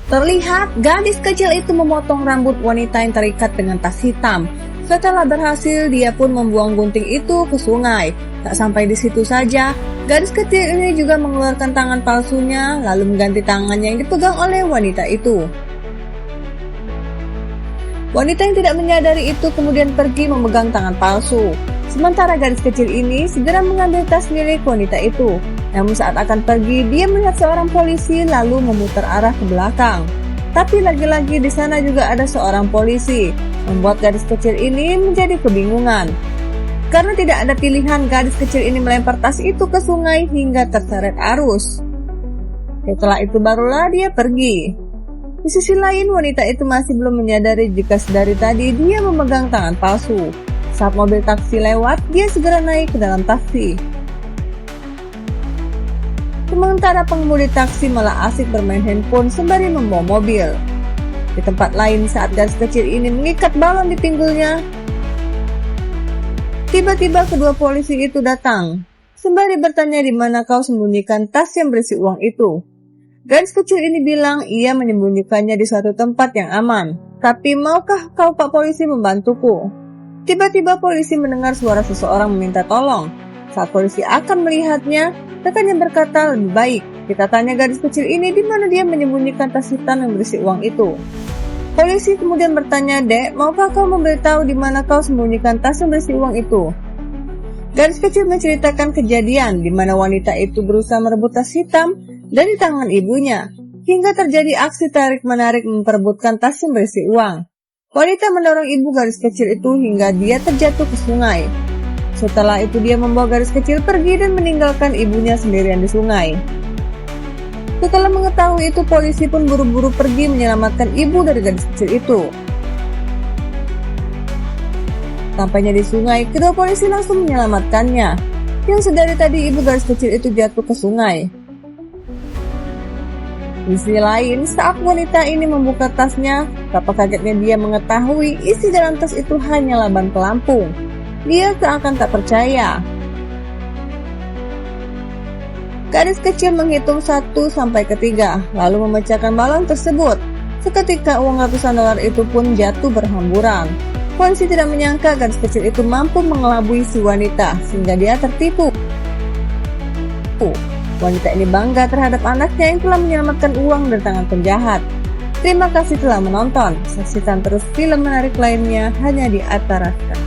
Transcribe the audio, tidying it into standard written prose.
Terlihat gadis kecil itu memotong rambut wanita yang terikat dengan tas hitam. Setelah berhasil, dia pun membuang gunting itu ke sungai. Tak sampai di situ saja, gadis kecil ini juga mengeluarkan tangan palsunya, lalu mengganti tangannya yang dipegang oleh wanita itu. Wanita yang tidak menyadari itu kemudian pergi memegang tangan palsu. Sementara gadis kecil ini segera mengambil tas milik wanita itu. Namun saat akan pergi, dia melihat seorang polisi lalu memutar arah ke belakang. Tapi lagi-lagi di sana juga ada seorang polisi, membuat gadis kecil ini menjadi kebingungan. Karena tidak ada pilihan, gadis kecil ini melempar tas itu ke sungai hingga terseret arus. Setelah itu barulah dia pergi. Di sisi lain, wanita itu masih belum menyadari jika sedari tadi dia memegang tangan palsu. Saat mobil taksi lewat, dia segera naik ke dalam taksi. Sementara pengemudi taksi malah asik bermain handphone sembari membawa mobil. Di tempat lain, saat gadis kecil ini mengikat balon di pinggulnya, tiba-tiba kedua polisi itu datang, sembari bertanya di mana kau sembunyikan tas yang berisi uang itu. Gadis kecil ini bilang ia menyembunyikannya di suatu tempat yang aman. Tapi maukah kau Pak Polisi membantuku? Tiba-tiba polisi mendengar suara seseorang meminta tolong. Saat polisi akan melihatnya, rekannya berkata, lebih baik kita tanya gadis kecil ini di mana dia menyembunyikan tas hitam yang berisi uang itu. Polisi kemudian bertanya, Dek, maukah kau memberitahu di mana kau sembunyikan tas yang berisi uang itu? Gadis kecil menceritakan kejadian di mana wanita itu berusaha merebut tas hitam dari tangan ibunya, hingga terjadi aksi tarik-menarik memperebutkan tas yang berisi uang. Wanita mendorong ibu gadis kecil itu hingga dia terjatuh ke sungai. Setelah itu dia membawa gadis kecil pergi dan meninggalkan ibunya sendirian di sungai. Setelah mengetahui itu, polisi pun buru-buru pergi menyelamatkan ibu dari gadis kecil itu. Sampainya di sungai, kedua polisi langsung menyelamatkannya. Yang sedari tadi ibu gadis kecil itu jatuh ke sungai. Di sisi lain, saat wanita ini membuka tasnya, betapa kagetnya dia mengetahui isi dalam tas itu hanyalah ban pelampung. Dia seakan tak percaya. Gadis kecil menghitung 1 sampai ke 3, lalu memecahkan balon tersebut. Seketika uang ratusan dolar itu pun jatuh berhamburan. Polisi tidak menyangka gadis kecil itu mampu mengelabui si wanita, sehingga dia tertipu. Wanita ini bangga terhadap anaknya yang telah menyelamatkan uang dari tangan penjahat. Terima kasih telah menonton. Saksikan terus film menarik lainnya hanya di Atarasta.